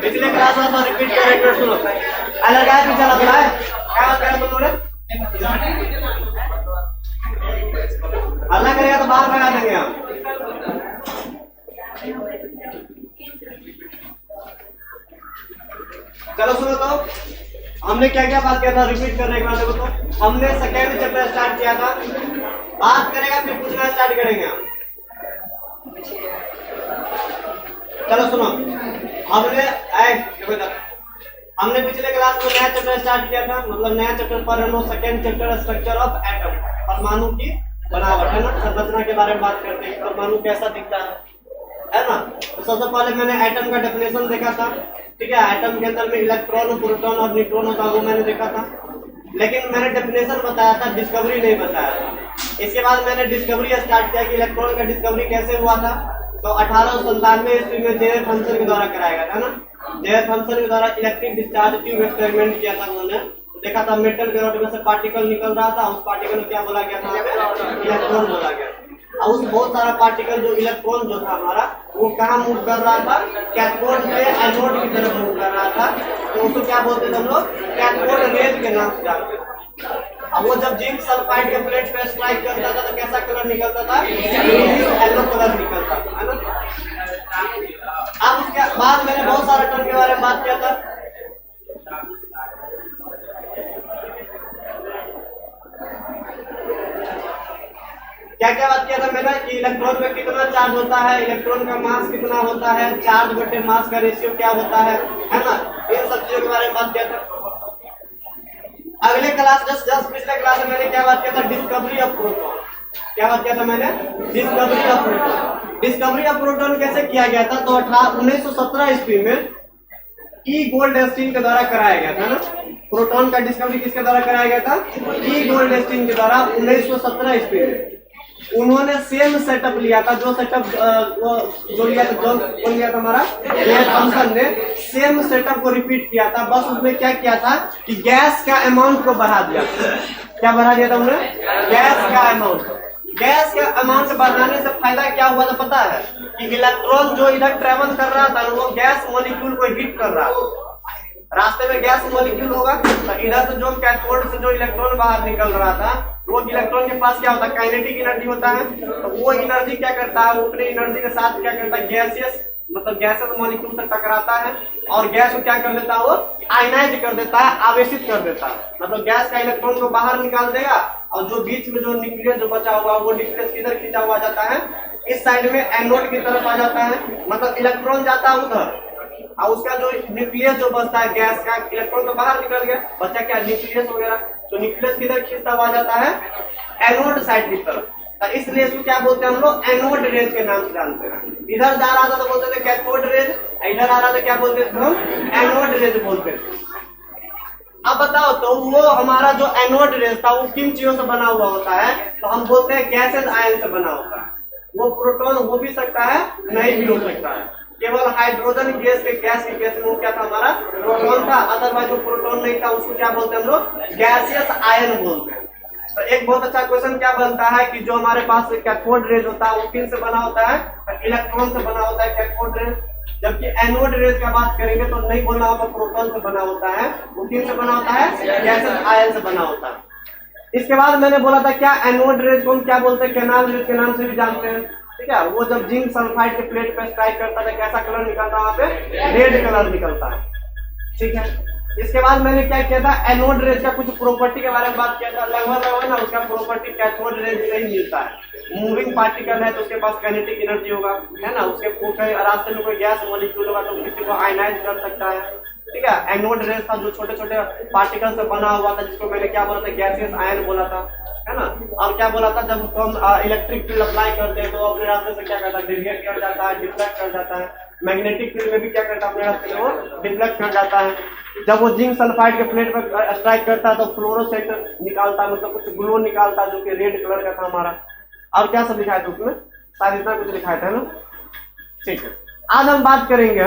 पिछले क्लास में रिपीट कर सुनो। अलग है पीछे लगा है क्या बात कर तुम लोग? अल्लाह करेगा तो बाहर लगा देंगे हम। चलो सुनो तो हमने क्या क्या बात किया था रिपीट करने के बाद देखो तो हमने सेकेंड चैप्टर स्टार्ट किया था। बात करेगा फिर पूछना स्टार्ट करेंगे हम। चलो सुनो हमने पिछले क्लास में नया चैप्टर स्टार्ट किया था। मतलब नया चैप्टर पर हम लोग second chapter structure of atom, परमाणु की बनावट है ना, संरचना के बारे में बात करते हैं। परमाणु कैसा दिखता है ना। तो सबसे पहले मैंने एटम का डेफिनेशन देखा था। ठीक है, एटम के अंदर में इलेक्ट्रॉन, प्रोटॉन और न्यूट्रॉन होता है, वो मैंने देखा था। लेकिन मैंने डेफिनेशन बताया था, डिस्कवरी नहीं बताया था। इसके बाद मैंने डिस्कवरी स्टार्ट किया कि इलेक्ट्रॉन का डिस्कवरी कैसे हुआ था। तो 1897 ईस्वी में जेएफ थॉम्सन के द्वारा कराया गया था ना। जेएफ थॉम्सन के द्वारा इलेक्ट्रिक डिस्चार्ज ट्यूब एक्सपेरिमेंट किया था। उन्होंने देखा था मेटल के रॉड में से पार्टिकल निकल रहा था। उस पार्टिकल को क्या बोला गया था? इलेक्ट्रॉन बोला गया। और उस बहुत सारा पार्टिकल जो इलेक्ट्रॉन जो था हमारा, वो कहाँ मूव कर रहा था? कैथोड से एनोड की तरफ मूव कर रहा था। तो उसको क्या बोलते थे हम लोग? कैथोड रेज के नाम से जानते थे। अब वो जब जिंक सल्फाइड के प्लेट पे स्ट्राइक करता था तो कैसा कलर निकलता था? येलो कलर निकलता था, है ना। अब उसके बाद मैंने बहुत सारे टर्म के बारे में बात किया था। क्या क्या बात किया था मैंने कि इलेक्ट्रॉन में कितना चार्ज होता है, इलेक्ट्रॉन का मास कितना होता है, चार्ज बटे मास का रेशियो क्या होता है ना। इन सब चीजों के बारे में बात किया था। अगले क्लास जस्ट पिछले क्लास में मैंने क्या बात किया था? Discovery of proton. क्या बात किया था मैंने? Discovery of proton. Discovery of proton कैसे किया गया था? तो 1917 ईस्वी में ई गोल्डस्टीन के द्वारा कराया गया था ना। प्रोटॉन का डिस्कवरी किसके द्वारा कराया गया था? ई गोल्डस्टीन के द्वारा 1917 ईस्वी में। उन्होंने सेम सेटअप लिया था जो सेटअप जो लिया था, जो कौन लिया था? हमारा जेएफ थॉम्सन ने सेम सेटअप को रिपीट किया था। बस उसमें क्या किया था कि गैस का अमाउंट को बढ़ा दिया। क्या बढ़ा दिया था उन्होंने? गैस का अमाउंट। गैस का अमाउंट बढ़ाने से फायदा क्या हुआ था पता है? कि इलेक्ट्रॉन जो इधर ट्रेवल कर रहा था वो गैस मॉलिक्यूल को हिट कर रहा था। रास्ते में गैस मॉलिक्यूल होगा तो इधर से जो कैथोड से जो इलेक्ट्रॉन बाहर निकल रहा था, वो इलेक्ट्रॉन के पास क्या होता है? काइनेटिक एनर्जी होता है। तो वो एनर्जी क्या करता है? वो अपनी एनर्जी के साथ क्या करता है? गैसियस मतलब गैसेस मॉलिक्यूल से टकराता है और गैस को क्या कर देता है? वो आयनाइज कर देता है, आवेशित कर देता है। मतलब गैस का इलेक्ट्रॉन को बाहर निकाल देगा और जो बीच में जो न्यूक्लियस जो बचा हुआ वो न्यूक्लियस किधर खींचा हुआ जाता है? इस साइड में एनोड की तरफ आ जाता है। मतलब इलेक्ट्रॉन जाता है उधर और उसका जो न्यूक्लियस जो बचता है गैस का, इलेक्ट्रॉन तो बाहर निकल गया, बचा क्या? न्यूक्लियस वगैरह। तो न्यूक्लियस किधर खींचता हुआ जाता है? एनोड साइड की तरफ। तो इसलिए इसको क्या बोलते हैं हम लोग? एनोड रेज के नाम से जानते हैं। इधर जा रहा था तो बोलते थे कैथोड रेज, इधर आ रहा था क्या बोलते थे हम? एनोड रेज बोलते थे। अब बताओ तो वो हमारा जो एनोड रेज था वो किन चीजों से बना हुआ होता है? तो हम बोलते हैं गैसेस आयन से बना होता है। वो प्रोटॉन हो भी सकता है, नहीं भी हो सकता है। केवल हाइड्रोजन गैस के केस में वो क्या था? हमारा प्रोटॉन था। अदरवाइज वो प्रोटॉन नहीं था, उसको क्या बोलते हैं हम लोग? गैसियस आयन बोलते हैं। तो एक बहुत अच्छा क्वेश्चन क्या बनता है कि जो हमारे पास कैथोड रेज होता है वो किन से बना होता है? इलेक्ट्रॉन से बना होता है कैथोड रेज। जबकि एनोड रेज का बात करेंगे तो नहीं बोलना होगा प्रोटॉन से बना होता है, वो किन से बना होता है? गैसियस आयन से बना होता है। इसके बाद मैंने बोला था क्या एनोड रेज को हम क्या बोलते हैं? कैनाल रेज के नाम से भी जानते हैं। ठीक है, वो जब जिंक सल्फाइड के प्लेट पे स्ट्राइक करता है कैसा कलर निकलता है? वहां पे रेड कलर निकलता है। ठीक है, इसके बाद मैंने क्या किया था? एनोड रेज का कुछ प्रॉपर्टी के बारे में बात किया था। लगभग ना उसका प्रॉपर्टी कैथोड रेज से ही मिलता है। मूविंग पार्टिकल है तो उसके पास काइनेटिक एनर्जी होगा, है ना। उसके रास्ते में कोई गैस मॉलिक्यूल होगा तो किसी को आयनाइज कर सकता है। ठीक है, एनोड रेज था जो छोटे छोटे पार्टिकल से बना हुआ था, जिसको मैंने क्या बोला था? गैसियस आयन बोला था, है ना। और क्या बोला था? जब उसको हम इलेक्ट्रिक फील्ड अप्लाई करते हैं तो अपने रास्ते से क्या करता है? डिविएट कर जाता है, डिफ्लेक्ट कर जाता है। मैग्नेटिक फील्ड में भी क्या करता है? अपने रास्ते में वो डिफ्लेक्ट कर जाता है। जब वो जिंक सल्फाइड के प्लेट पर स्ट्राइक करता है तो फ्लोरोसेंट निकालता है, मतलब कुछ ग्लो निकालता है जो कि रेड कलर का था हमारा। और क्या सब लिखा है उसमें? शायद इतना कुछ लिखा था ना। ठीक है, आज हम बात करेंगे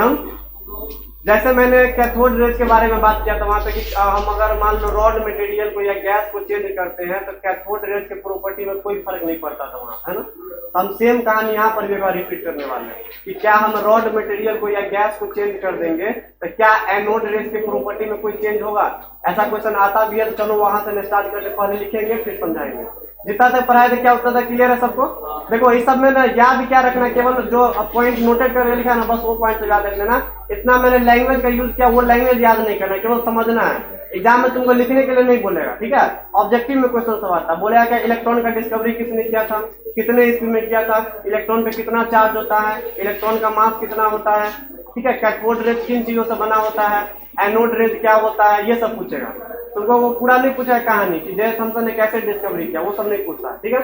जैसे मैंने कैथोड रेज के बारे में बात किया था वहां पे कि हम अगर मान लो रॉड मटेरियल को या गैस को चेंज करते हैं तो कैथोड रेज के प्रॉपर्टी में कोई फर्क नहीं पड़ता था वहां, है ना। तो हम सेम कहानी यहाँ पर भी रिपीट करने वाले हैं कि क्या हम रॉड मटेरियल को या गैस को चेंज कर देंगे तो क्या एनोड रेज के प्रॉपर्टी में कोई चेंज होगा। ऐसा क्वेश्चन आता भी है तो चलो वहां से स्टार्ट करके पहले लिखेंगे फिर समझाएंगे। जितना तक पढ़ाए थे क्या उत्तर था, क्लियर है सबको। देखो इस सब में ना याद क्या रखना, केवल जो पॉइंट नोटेड करके लिखा है ना बस वो पॉइंट से याद रख लेना। इतना मैंने लैंग्वेज का यूज किया वो लैंग्वेज याद नहीं करना, केवल समझना है। एग्जाम में तुमको लिखने के लिए नहीं बोलेगा, ठीक है। ऑब्जेक्टिव में क्वेश्चन सब आता है, बोलेगा क्या इलेक्ट्रॉन का डिस्कवरी किसने किया था, कितने ईस्वी में किया था, इलेक्ट्रॉन पे कितना चार्ज होता है, इलेक्ट्रॉन का मास कितना होता है, ठीक है, कैथोड रेज किन चीजों से बना होता है, एनोड रेज क्या होता है, ये सब पूछेगा। तुमको वो पूरा नहीं पूछा है कहानी कि जे थॉमसन ने कैसे डिस्कवरी किया, वो सब नहीं पूछता है, ठीक है।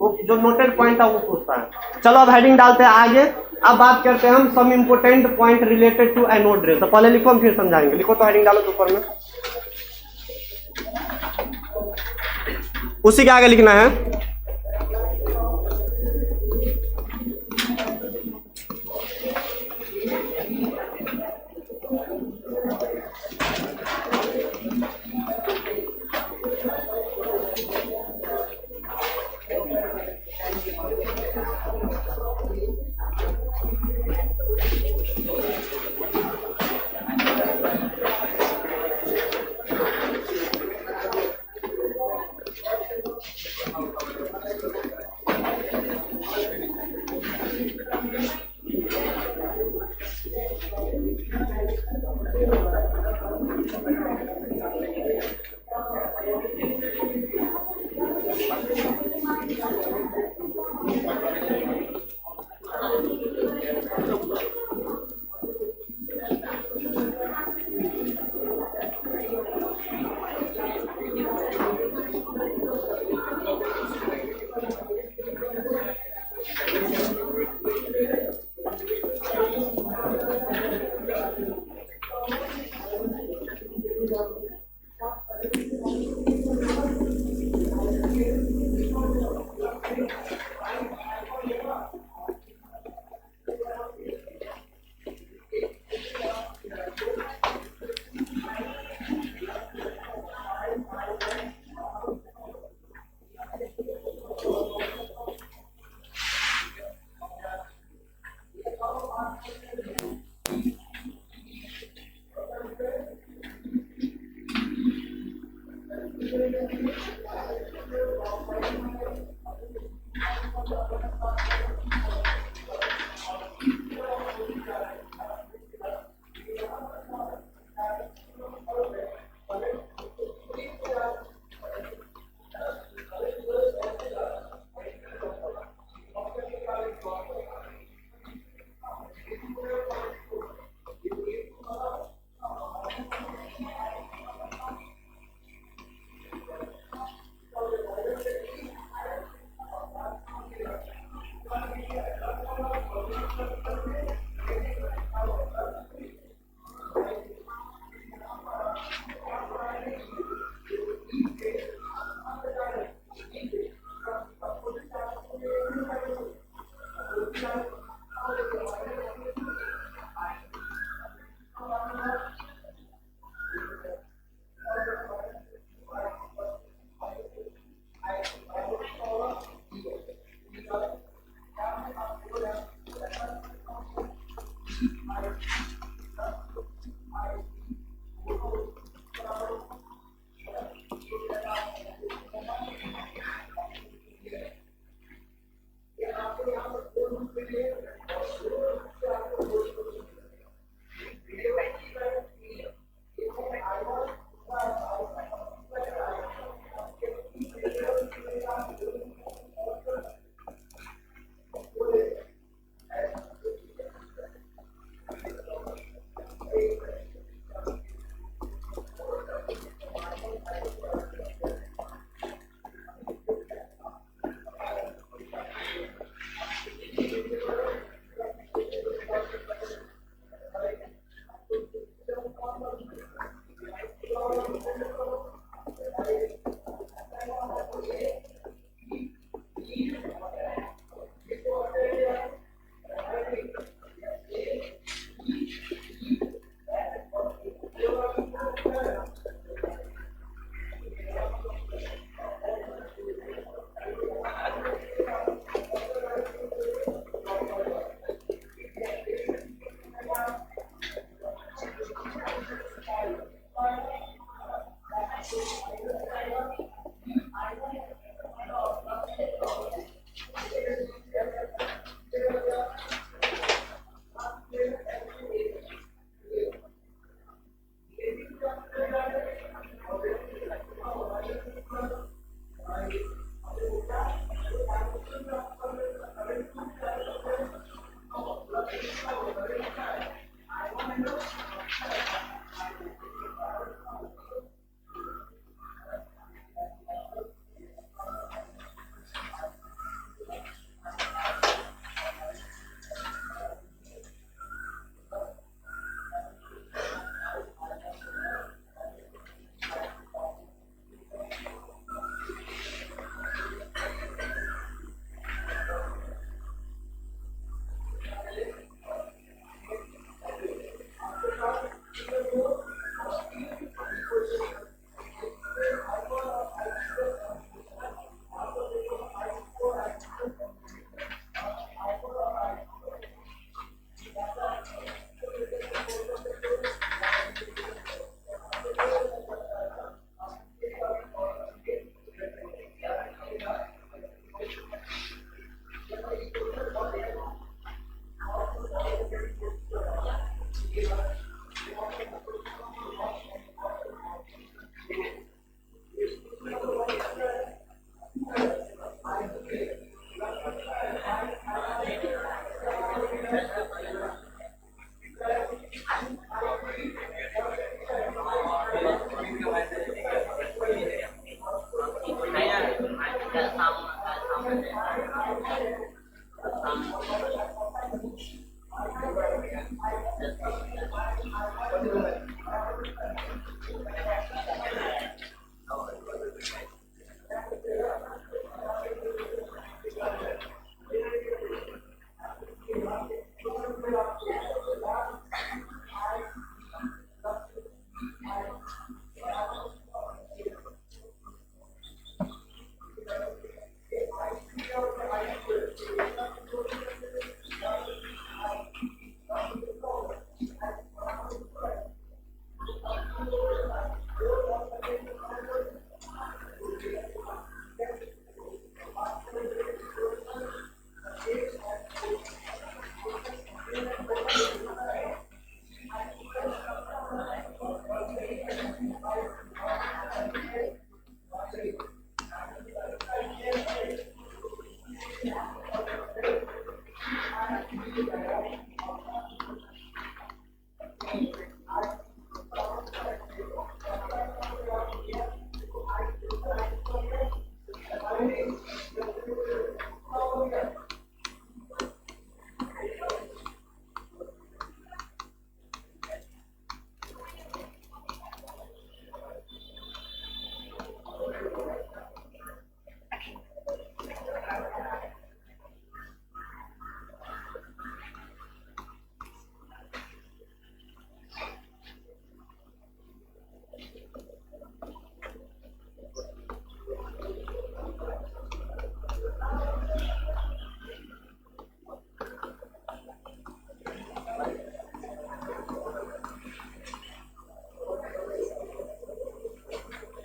वो जो नोटेड पॉइंट था वो पूछता है। चलो अब हेडिंग डालते हैं आगे। अब बात करते हैं हम some important point related to anode rays. तो पहले लिखो हम फिर समझाएंगे। लिखो तो हेडिंग डालो तो ऊपर में, उसी के आगे लिखना है।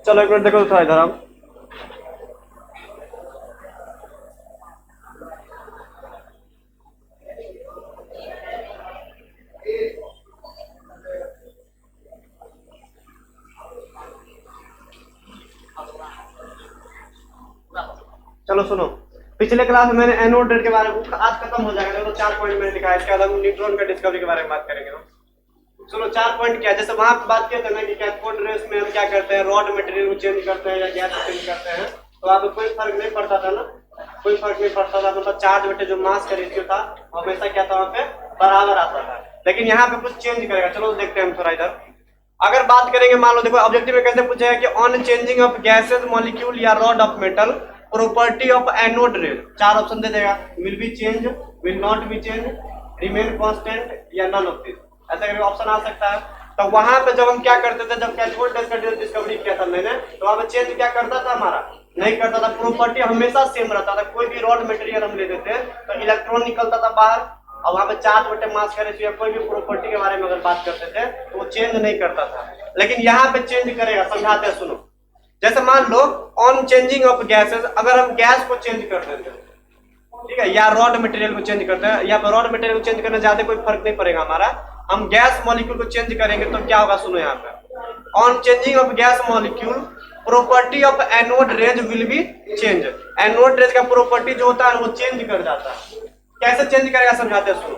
चलो एक मिनट देखो तो था इधर आप। चलो सुनो, पिछले क्लास में मैंने एनोड रेट के बारे में आज खत्म हो जाएगा, तो 4 पॉइंट मैंने लिखा है। इसके बाद हम न्यूट्रॉन का डिस्कवरी के बारे में बात करेंगे। चलो 4 पॉइंट क्या, जैसे वहां पे बात किया था ना कि कैथोड रेस में हम क्या करते हैं, रॉड मटेरियल को चेंज करते हैं या गैस को चेंज करते हैं, तो वहां पे कोई फर्क नहीं पड़ता था ना, कोई फर्क नहीं पड़ता था, मतलब चार्ज बटे जो मास का रेशियो था हमेशा क्या था वहां पे बराबर आता था। लेकिन यहाँ पे कुछ चेंज करेगा, चलो देखते हैं हम थोड़ा इधर। अगर बात करेंगे, मान लो देखो ऑब्जेक्टिव में कैसे पूछा है कि on changing of gases molecule या rod of metal property of anode rays, 4 option दे देगा, will be change, will not be change, remain constant या नन ऑफ दिस, ऐसा करके ऑप्शन आ सकता है। तो वहां पे जब हम क्या करते थे, जब कैथोड रेज का डिस्कवरी किया था मैंने, तो वहां पे चेंज क्या करता था, हमारा नहीं करता था, प्रॉपर्टी हमेशा सेम रहता था। कोई भी रॉड मटेरियल हम लेते थे तो इलेक्ट्रॉन निकलता था बाहर, और वहां पे चार्ज बटे मास का रेशियो या कोई भी प्रॉपर्टी के बारे में अगर बात करते थे तो वो चेंज नहीं करता था। लेकिन यहाँ पे चेंज करेगा, समझाते हैं सुनो। जैसे मान लो ऑन चेंजिंग ऑफ गैसेस, अगर हम गैस को चेंज कर देते हैं, ठीक है, या रॉड मटेरियल को चेंज करते हैं, या रॉड मटेरियल को चेंज करने ज्यादा कोई फर्क नहीं पड़ेगा हमारा, हम गैस मॉलिक्यूल को चेंज करेंगे तो क्या होगा, सुनो यहाँ पे, on changing of gas molecule property of anode rays will be change. Anode rays का प्रॉपर्टी जो होता है वो चेंज कर जाता है। कैसे चेंज करेगा समझाते हैं, सुनो।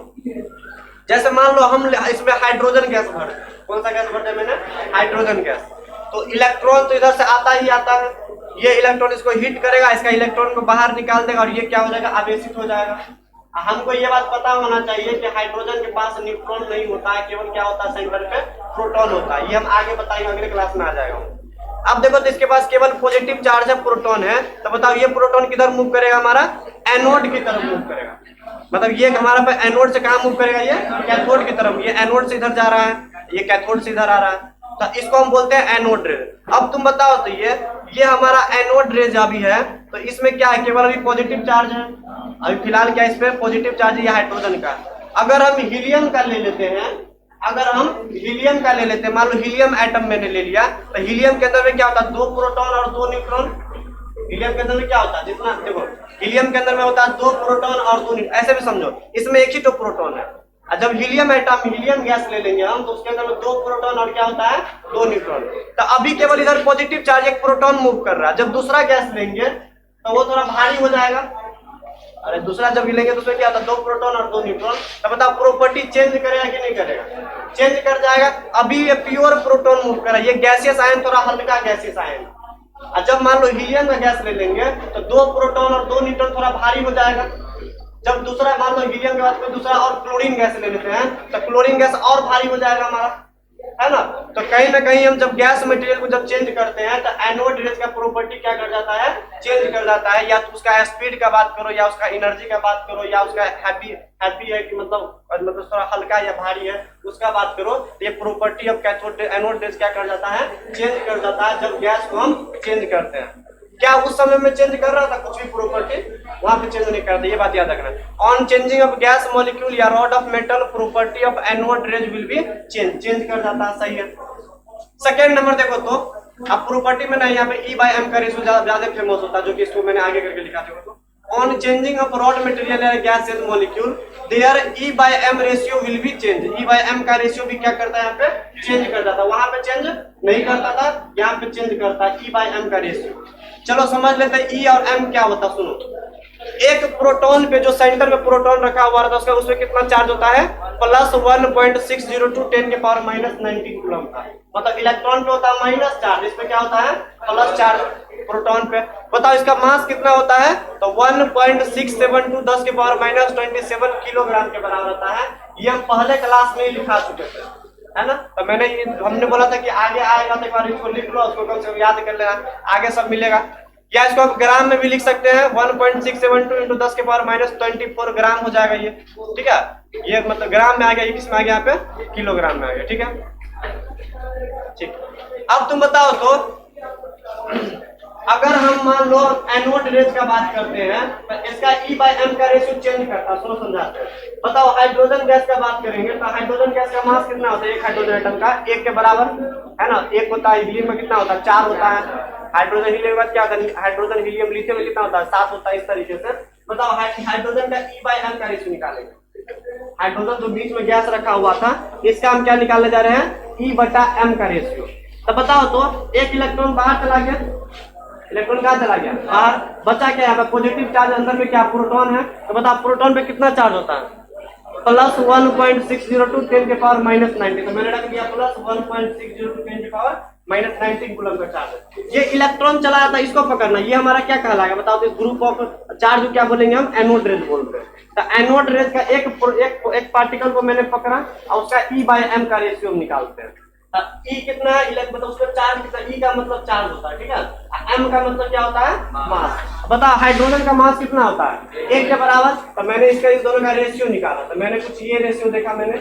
जैसे मान लो हम इसमें हाइड्रोजन गैस भर, कौन सा गैस भरते हैं मैंने, हाइड्रोजन गैस, तो इलेक्ट्रॉन तो इधर से आता ही आता है, ये इलेक्ट्रॉन इसको हिट करेगा, इसका इलेक्ट्रॉन को बाहर निकाल देगा और ये क्या हो जाएगा, आवेशित हो जाएगा। हमको ये बात पता होना चाहिए कि हाइड्रोजन के पास न्यूट्रॉन नहीं होता है, केवल क्या होता है, सेंटर पे प्रोटॉन होता है। ये हम आगे बताएंगे, अगले क्लास में आ जाएगा। अब देखो तो इसके पास केवल पॉजिटिव चार्ज है, प्रोटॉन है, तो बताओ ये प्रोटॉन किधर मूव करेगा, हमारा एनोड की तरफ मूव करेगा। मतलब ये हमारा पे एनोड से कहां मूव करेगा, ये कैथोड की तरफ। ये एनोड से इधर जा रहा है, ये कैथोड से इधर आ रहा है, तो इसको हम बोलते हैं एनोड रेज। अब तुम बताओ तो ये हमारा एनोड रेज अभी है, तो इसमें क्या है, केवल अभी पॉजिटिव चार्ज है, अभी फिलहाल क्या इस पे पॉजिटिव चार्ज है, ये हाइड्रोजन का। अगर हम हीलियम का ले लेते हैं, अगर हम हीलियम का ले लेते हैं, मान लो हीलियम एटम मैंने ले लिया, तो हीलियम के अंदर में क्या होता है, 2 प्रोटॉन और 2 न्यूट्रॉन। हीलियम के अंदर में क्या होता है, जितना देखो हीलियम के अंदर में होता है 2 प्रोटॉन और 2 न्यूट्रॉन, ऐसे भी समझो, इसमें एक ही तो प्रोटॉन है। जब हीलियम एटम, हीलियम गैस ले लेंगे हम, तो उसके अंदर में 2 प्रोटॉन और क्या होता है, 2 न्यूट्रॉन। तो अभी केवल इधर पॉजिटिव चार्ज, एक प्रोटॉन मूव कर रहा है। जब दूसरा गैस लेंगे तो वो थोड़ा भारी हो जाएगा, अरे दूसरा जब लेंगे तो उसमें क्या होता है, 2 प्रोटॉन और 2 न्यूट्रॉन। तो बताओ प्रॉपर्टी चेंज करेगा कि नहीं करेगा, चेंज कर जाएगा। अभी ये प्योर प्रोटॉन मूव कर रहा है, ये गैसियस आयन थोड़ा हल्का गैसियस आयन। और जब मान लो हीलियम का गैस ले लेंगे तो 2 प्रोटॉन और 2 न्यूट्रॉन थोड़ा भारी हो जाएगा, जब दूसरा मान लो हीलियम के बाद कोई दूसरा और क्लोरीन गैस ले लेते हैं तो क्लोरीन गैस और भारी हो जाएगा हमारा, है ना। तो कहीं ना कहीं हम जब गैस मटेरियल को जब चेंज करते हैं तो एनोड रेज का प्रॉपर्टी क्या कर जाता है, चेंज कर जाता है। या तो उसका स्पीड का बात करो, या उसका एनर्जी का बात करो, या उसका हैवी है कि मतलब थोड़ा हल्का या भारी है उसका बात करो। ये property of cathode anode rays क्या कर जाता है, चेंज कर जाता है जब गैस को हम चेंज करते हैं। क्या उस समय में चेंज कर रहा था कुछ भी प्रॉपर्टी, वहां पे चेंज नहीं करते, ये बात याद रखना। On changing of gas molecule या rod of metal property of anode rays will be change कर जाता है, सही है। सेकेंड नंबर देखो तो अब प्रॉपर्टी में ना यहाँ पे E by M का रेशियो ज्यादा फेमस होता है, जो कि इसको मैंने आगे करके लिखा देखो तो on changing of rod material या gas molecule there E by M ratio will be change. E by M का रेशियो भी क्या करता है, यहाँ पे चेंज कर जाता है, वहां पे चेंज नहीं करता था, यहाँ पे चेंज करता है E by M का रेशियो। चलो समझ लेते हैं E और M क्या होता है। सुनो, एक प्रोटॉन पे जो सेंटर में प्रोटॉन रखा हुआ रहता है उसका उसमें कितना चार्ज होता है, प्लस 1.602 10 के पावर माइनस 19 कूलम का। मतलब इलेक्ट्रॉन पे होता है माइनस चार्ज, इस पे क्या होता है प्लस चार्ज प्रोटॉन पे। बताओ इसका मास कितना होता है, तो 1.672 10 के पावर माइनस 27 किलोग्राम के बराबर होता है। ये हम पहले क्लास में ही लिखा चुके थे, है ना। तो हमने बोला था कि आगे आएगा तो एक बार इसको लिख लो, उसको कम से कम याद कर लेना, आगे सब मिलेगा। या इसको आप ग्राम में भी लिख सकते हैं, 1.672 इंटू 10 के पावर माइनस 24 ग्राम हो जाएगा ये, ठीक है। ये मतलब ग्राम में आ गया, ये किसमें आ गया, यहाँ पे किलोग्राम में आ गया, ठीक है। ठीक, अब तुम बताओ तो अगर हम मान लो एनोड रेज का बात करते हैं तो इसका E by M का रेशियो चेंज करता है, सुनो समझाते हैं। बताओ हाइड्रोजन गैस का बात करेंगे तो हाइड्रोजन गैस का मास कितना होता है, एक हाइड्रोजन एटम का 1 के बराबर, है ना। एक होता है हीलियम में कितना होता है, 4 होता है। हाइड्रोजन हीलियम के बाद क्या होता है, हाइड्रोजन हीलियम लिथियम में कितना होता है, 7 होता है। इस तरीके से बताओ हाइड्रोजन का E by M का रेशियो निकालेंगे। हाइड्रोजन जो बीच में गैस रखा हुआ था इसका हम क्या निकालने जा रहे हैं, E बटा M का रेशियो। तो बताओ तो एक इलेक्ट्रॉन बाहर चला गया, इलेक्ट्रॉन कहाँ चला गया, बाहर, बचा क्या है, पॉजिटिव चार्ज, अंदर में क्या प्रोटॉन है। तो बताओ प्रोटॉन पे कितना चार्ज होता है, प्लस 1.602 10 के पावर माइनस 19। तो मैंने रख दिया प्लस 1.602 10 के पावर माइनस 19 कूलम का चार्ज। ये इलेक्ट्रॉन चला जाता है, इसको पकड़ना, ये हमारा क्या कहलाएगा बताओ। तो इस ग्रुप ऑफ चार्ज क्या बोलेंगे हम, एनोड रेज बोलते हैं। तो एनोड रेज का एक पार्टिकल को मैंने पकड़ा और उसका E by M का रेशियो निकालते हैं। E कितना है, मतलब उसका चार्ज कितना, E का मतलब चार्ज होता है, ठीक है। M का मतलब क्या होता है, मास। बताओ हाइड्रोजन का मास कितना होता है, 1 के बराबर। तो मैंने इसका इस दोनों का रेशियो निकाला, तो मैंने कुछ ये रेशियो देखा मैंने,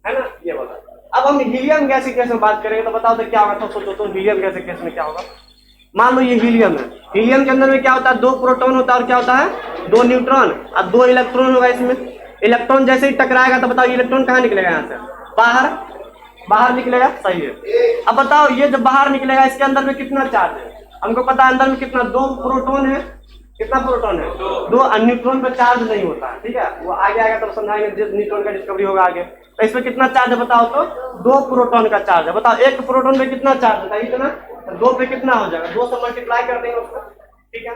है ना, ये वाला। अब हम हीलियम गैस के केस में बात करेंगे तो बताओ तो क्या होगा। तो सोचो तो हीलियम गैस के केस में क्या होगा। मान लो ये हीलियम है, हीलियम के अंदर में क्या होता है, 2 प्रोटॉन होता है और क्या होता है 2 न्यूट्रॉन और 2 इलेक्ट्रॉन होगा इसमें। इलेक्ट्रॉन जैसे ही टकराएगा तो बताओ इलेक्ट्रॉन कहाँ निकलेगा, यहाँ से बाहर निकलेगा, सही है। अब बताओ ये जब बाहर निकलेगा इसके अंदर में कितना चार्ज है, हमको पता है अंदर में कितना, 2 प्रोटॉन है। कितना प्रोटॉन है, 2। न्यूट्रॉन पे चार्ज नहीं होता है, ठीक है, वो आगे आएगा तब समझाएंगे, जिस न्यूट्रॉन का डिस्कवरी होगा आगे। तो इसमें कितना चार्ज है बताओ तो, 2 प्रोटॉन का चार्ज है। बताओ एक प्रोटॉन पे कितना चार्ज होता है, इतना, 2 पे कितना हो जाएगा, 2 से मल्टीप्लाई कर देंगे उसको, ठीक है,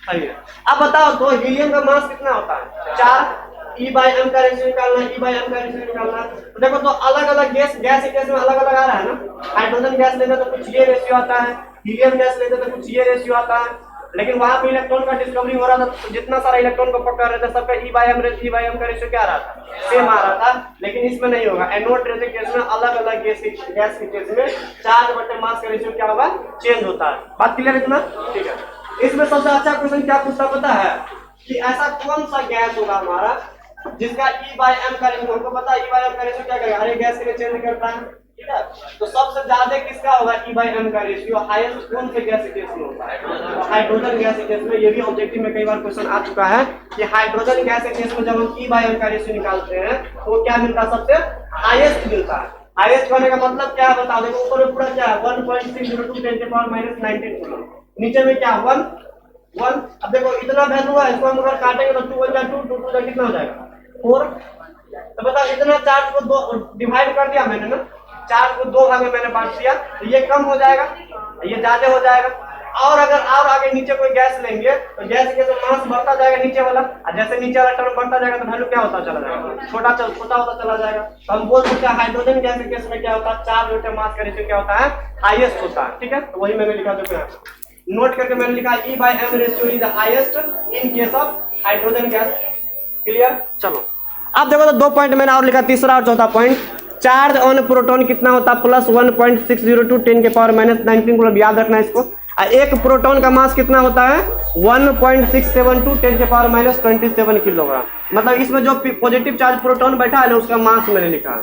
सही है। अब बताओ तो हीलियम का मास कितना होता है, 4। E by M का रेशियो निकालना, E by M का रेशियो निकालना। तो देखो तो अलग अलग गैस में अलग अलग आ रहा है ना। हाइड्रोजन गैस लेते तो कुछ ये रेशियो आता है, हीलियम गैस लेते तो कुछ ये रेशियो आता है। लेकिन वहां पे इलेक्ट्रॉन का डिस्कवरी हो रहा था तो जितना सारा इलेक्ट्रॉन को पकड़ रहे थे सबका E by M का रेशियो क्या आ रहा था, सेम आ रहा था। लेकिन इसमें नहीं होगा, एनोड रेज के केस में अलग अलग गैस के केस में चार्ज बटे मास का रेशियो क्या होगा, चेंज होता है। बात क्लियर इतना, ठीक है। इसमें सबसे अच्छा क्वेश्चन क्या पूछता पता है कि ऐसा कौन सा गैस होगा हमारा जिसका E by M का रेशियो, हमको पता है E by M का रेशियो क्या करेगा, हर एक गैस के लिए चेंज करता है, ठीक है। तो सबसे ज्यादा किसका होगा E by M का रेशियो, हाईएस्ट कौन से गैस के केस में होता है, तो हाइड्रोजन गैस के केस में। ये भी ऑब्जेक्टिव में कई बार क्वेश्चन आ चुका है कि हाइड्रोजन गैस के केस में जब हम E by M का रेशियो निकालते हैं तो क्या मिलता है, सबसे हाईएस्ट मिलता है। हाईएस्ट होने का मतलब क्या है बताओ, देखो ऊपर में पूरा क्या है 1.602 10 के पावर माइनस 19 कूलम, नीचे में क्या 1। अब देखो इतना वैल्यू है, इसको हम अगर काटेंगे तो 2 1 2 2 2 कितना हो जाएगा 4। तो बताओ इतना चार्ज को 2 डिवाइड कर दिया मैंने ना, चार्ज को 2 भाग में मैंने बांट दिया, तो ये कम हो जाएगा, ये ज्यादा हो जाएगा। और अगर और आगे नीचे कोई गैस लेंगे तो गैस के तो मास बढ़ता जाएगा नीचे वाला, और जैसे नीचे वाला टर्म बढ़ता जाएगा तो वैल्यू क्या होता चला जाएगा, छोटा होता चला जाएगा। तो हम बोल सकते हैं हाइड्रोजन गैस के केस में क्या होता है, चार्ज बटे मास का रेशियो क्या होता है, हाईएस्ट होता है, ठीक है। तो वही मैंने लिखा, देखो नोट करके मैंने लिखा E by M ratio is the highest in case of hydrogen gas. Clear? चलो अब देखो तो 2 पॉइंट मैंने और लिखा, तीसरा और चौथा पॉइंट। चार्ज ऑन प्रोटॉन कितना होता है? प्लस 1.602 10 के पावर -19 कूलम। याद रखना इसको। एक प्रोटॉन का मास कितना होता है? 1.672 10 के पावर -27 किलोग्राम। मतलब इसमें जो पॉजिटिव चार्ज प्रोटॉन बैठा है ना, उसका मास मैंने लिखा है।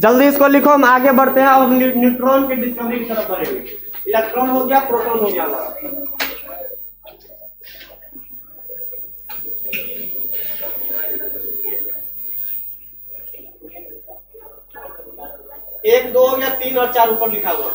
जल्दी इसको लिखो, हम आगे बढ़ते हैं। अब न्यूट्रॉन की डिस्कवरी की तरफ बढ़ेंगे। इलेक्ट्रॉन हो गया, प्रोटॉन हो गया। एक, दो या तीन और चार ऊपर लिखा हुआ।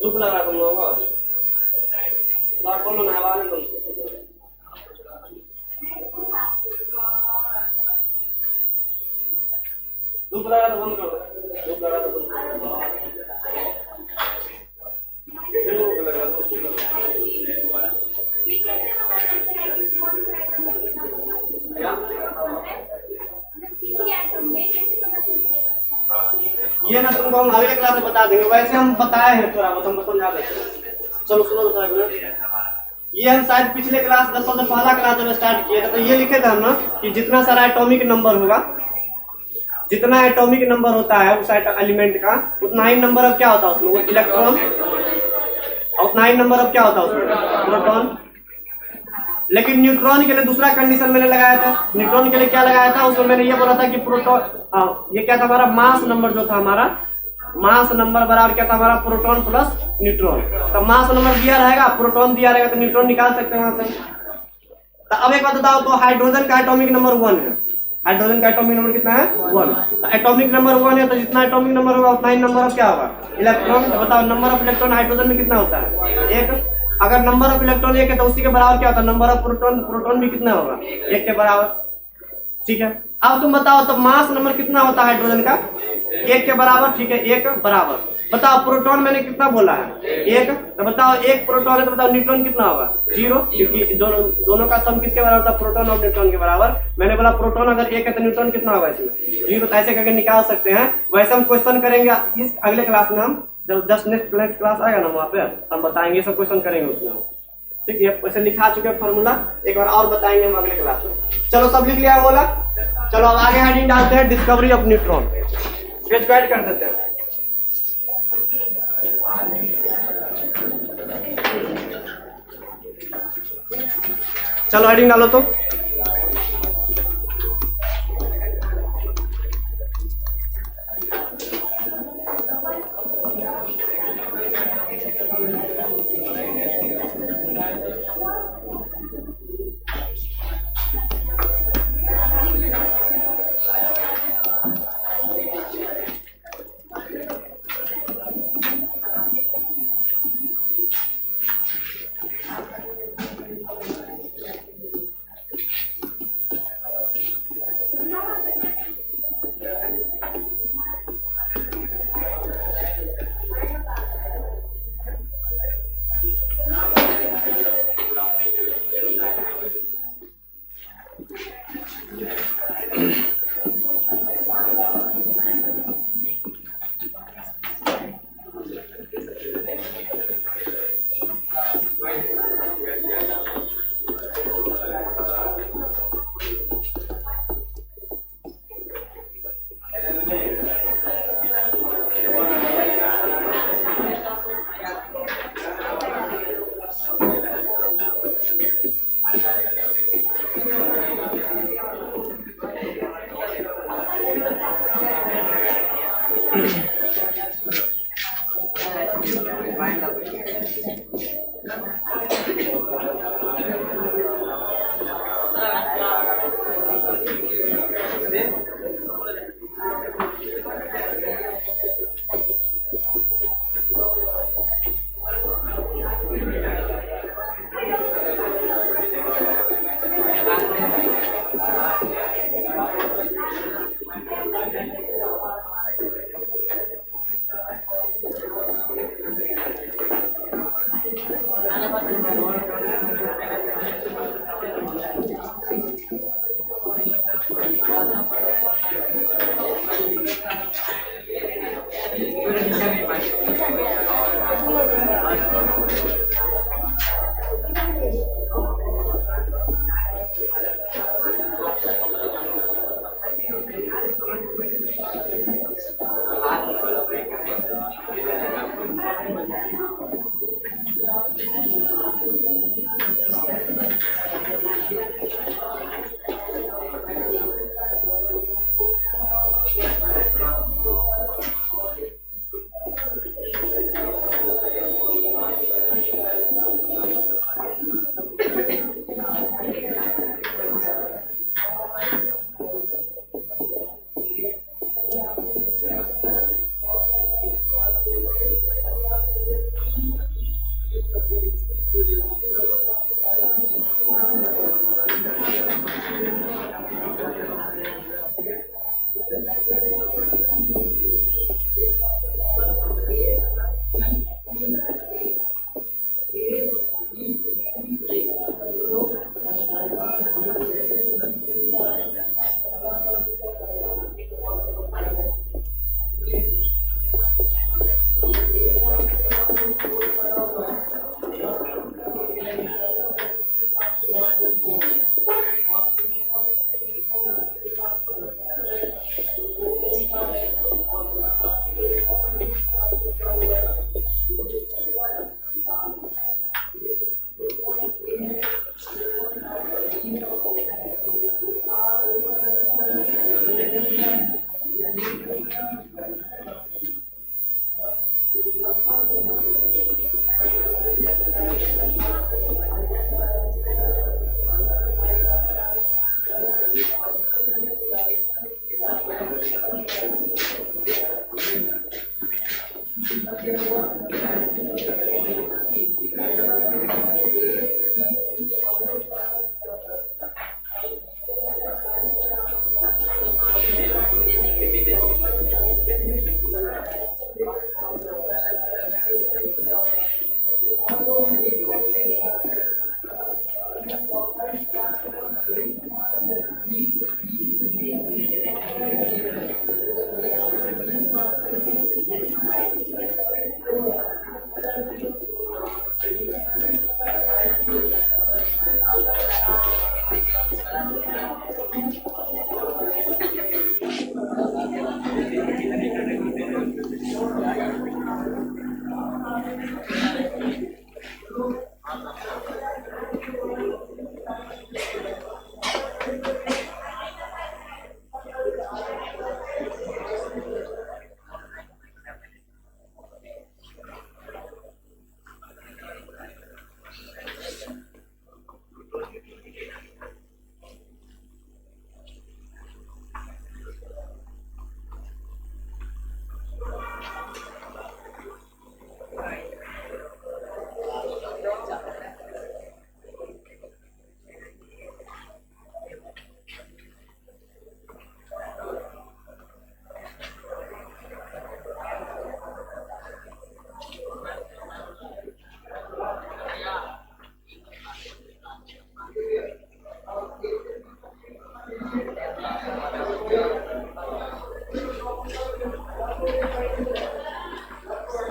धूप लग रहा तुम लोगों को? बोलो ना, हवा में धूप लगा तो बंद करो। धूप लगा तो बंद करो। ये ना तुमको हम अगले क्लास में बता देंगे। वैसे हम बताए हैं थोड़ा बहुत, हम समझा देते हैं। चलो सुनो थोड़ा। ये हम शायद पिछले क्लास 10 से पहला क्लास जब स्टार्ट किए थे तो ये लिखे थे हम ना कि जितना सारा एटॉमिक नंबर होगा, जितना एटॉमिक नंबर होता है उस एलिमेंट का, उतना ही नंबर अब क्या होता है उसमें? वो इलेक्ट्रॉन। और उतना ही नंबर अब क्या होता है उसमें? प्रोटॉन। लेकिन न्यूट्रॉन के लिए दूसरा कंडीशन मैंने लगाया था। न्यूट्रॉन के लिए क्या लगाया था? उसमें मैंने ये बोला था कि प्रोटॉन, ये क्या था हमारा? मास नंबर जो था हमारा, मास नंबर बराबर क्या था हमारा? Proton plus neutron. तो मास नंबर दिया रहेगा, प्रोटॉन दिया रहेगा, तो न्यूट्रॉन निकाल सकते हैं वहां से। तो अब एक बात बताओ, तो हाइड्रोजन का एटॉमिक नंबर 1 है। हाइड्रोजन का एटॉमिक नंबर कितना है? 1। तो एटॉमिक नंबर 1 है, तो जितना एटॉमिक नंबर होगा उतना ही नंबर ऑफ क्या होगा? इलेक्ट्रॉन। तो बताओ नंबर ऑफ इलेक्ट्रॉन हाइड्रोजन में कितना होता है? 1। अगर नंबर ऑफ इलेक्ट्रॉन 1 है तो उसी के बराबर क्या होता है? Number of proton. प्रोटॉन भी कितना होगा? 1 के बराबर। ठीक है। अब तुम बताओ तो मास नंबर कितना होता है हाइड्रोजन का? 1 के बराबर। ठीक है, 1 बराबर। बताओ प्रोटॉन मैंने कितना बोला है? 1। तो बताओ 1 प्रोटॉन है तो बताओ न्यूट्रॉन कितना होगा? 0, क्योंकि दोनों का सम किसके बराबर था? प्रोटॉन और न्यूट्रॉन के बराबर। मैंने बोला प्रोटॉन अगर 1 है तो न्यूट्रॉन कितना होगा इसमें? 0। तो ऐसे करके निकाल सकते हैं। वैसे हम क्वेश्चन करेंगे इस अगले क्लास में। हम जब जस्ट नेक्स्ट क्लास आएगा ना वहाँ पे हम बताएंगे, सब क्वेश्चन करेंगे उसमें। ठीक है, वैसे लिखा चुके फॉर्मूला, एक बार और बताएंगे हम अगले क्लास में। चलो सब लिख लिया बोला। चलो अब आगे हेडिंग डालते हैं, डिस्कवरी ऑफ न्यूट्रॉन। पेज को ऐड कर देते हैं। चलो हेडिंग डालो तो।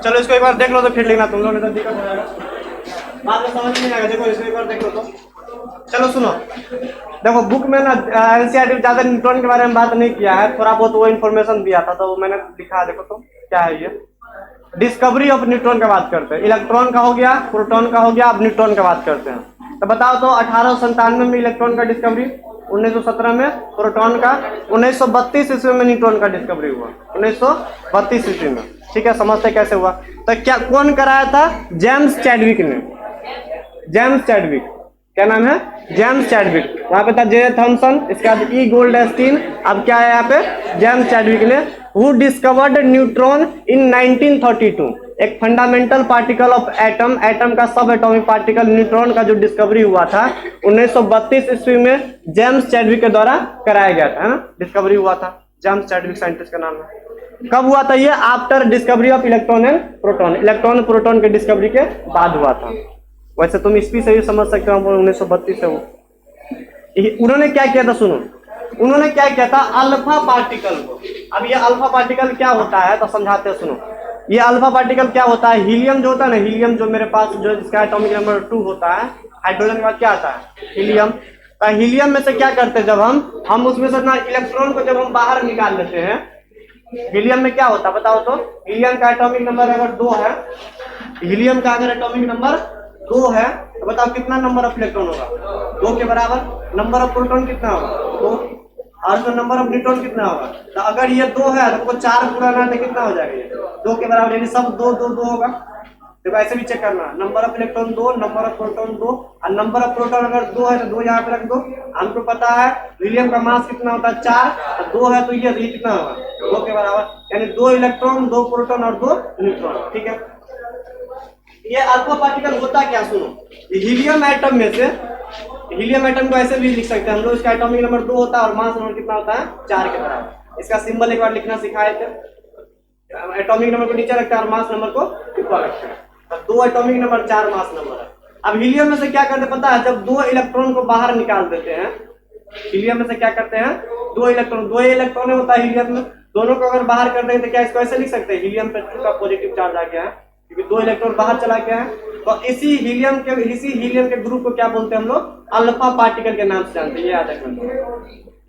चलो इसको एक बार देख लो तो फिर लिखना तुम लोग, नहीं तो दिक्कत हो जाएगा, बाद में समझ नहीं आएगा। देखो इसको एक बार देख लो तो। चलो सुनो, देखो बुक में ना एनसीईआरटी ज्यादा न्यूट्रॉन के बारे में बात नहीं किया है, थोड़ा बहुत वो इन्फॉर्मेशन दिया था तो मैंने लिखा, देखो तो क्या है ये। डिस्कवरी ऑफ न्यूट्रॉन का बात करते हैं, इलेक्ट्रॉन का हो गया, प्रोटॉन का हो गया, अब न्यूट्रॉन का बात करते हैं। तो बताओ तो 1897 में इलेक्ट्रॉन का डिस्कवरी, 1917 में प्रोटॉन का, 1932 ईस्वी में न्यूट्रॉन का डिस्कवरी हुआ, 1932 ईस्वी में। ठीक है, समझते कैसे हुआ। तो क्या कौन कराया था? जेम्स चैडविक ने। जेम्स चैडविक, क्या नाम है? James Chadwick. वहां पे था जे थॉमसन, इसके बाद ई गोल्डस्टीन, अब क्या है यहाँ पे? जेम्स चैडविक ने। हु डिस्कवर्ड न्यूट्रॉन इन 1932, एक fundamental particle of atom, atom का सब एटॉमिक पार्टिकल न्यूट्रॉन का जो डिस्कवरी हुआ था 1932 ईस्वी में जेम्स चैडविक के द्वारा कराया गया था, है ना, डिस्कवरी हुआ था। जेम्स चैडविक साइंटिस्ट का नाम है। कब हुआ था ये? After discovery of electron and proton, electron proton के डिस्कवरी के बाद हुआ था। वैसे तुम ईस्वी से भी समझ सकते हो, 1932 से वो। उन्होंने क्या किया था सुनो, उन्होंने क्या किया था, अल्फा पार्टिकल को। अब ये अल्फा पार्टिकल क्या होता है तो समझाते हैं, सुनो। ये अल्फा पार्टिकल क्या होता है, हीलियम जो होता है ना, हीलियम जो मेरे पास जो जिसका एटॉमिक नंबर 2 होता है, हाइड्रोजन के बाद क्या आता है, हीलियम। तो हीलियम में से क्या करते हैं, जब हम उसमें से ना इलेक्ट्रॉन को जब हम बाहर निकाल लेते हैं, हीलियम में क्या होता है बताओ तो। हीलियम का एटॉमिक नंबर अगर 2 है, हीलियम का अगर एटॉमिक नंबर 2 है तो बताओ कितना नंबर ऑफ इलेक्ट्रॉन होगा, 2 के बराबर। नंबर ऑफ प्रोटॉन कितना होगा, 2। और उसका नंबर ऑफ न्यूट्रॉन कितना होगा, तो अगर ये 2 है तो हमको 4 पूरा ना तो कितना हो जाएगा, ये 2 के बराबर, यानी सब 2 2 2 होगा। देखो ऐसे भी चेक करना, number of electron 2, number of proton 2, और नंबर ऑफ प्रोटॉन अगर 2 है तो 2 यहाँ पे रख दो। हमको पता है हीलियम का मास कितना होता है, 4, और 2 है तो ये कितना होगा, 2 के बराबर, यानी 2 इलेक्ट्रॉन, 2 प्रोटॉन और 2 न्यूट्रॉन। ठीक है, ये अल्फा पार्टिकल होता क्या, सुनो। हीलियम एटम में से, हीलियम एटम को ऐसे भी लिख सकते हैं हम लोग, इसका एटॉमिक नंबर 2 होता है और मास नंबर कितना होता है, 4 के बराबर। इसका सिंबल एक बार लिखना सिखाए थे, एटॉमिक नंबर को नीचे रखते हैं और मास नंबर को ऊपर रखते हैं। तो 2 एटॉमिक नंबर, 4 मास नंबर है। अब हीलियम में से क्या करते पता है, जब 2 इलेक्ट्रॉन को बाहर निकाल देते हैं, हीलियम में से क्या करते हैं, 2 इलेक्ट्रॉन होता है हीलियम में, दोनों को अगर बाहर कर देंगे तो क्या इसको ऐसे लिख सकते हैं, हीलियम पे 2 का पॉजिटिव चार्ज आ गया है क्योंकि 2 इलेक्ट्रॉन बाहर चला गया है। तो इसी हीलियम के ग्रुप को क्या बोलते हैं हम लोग, अल्फा पार्टिकल के नाम से जानते हैं, ये याद रखना।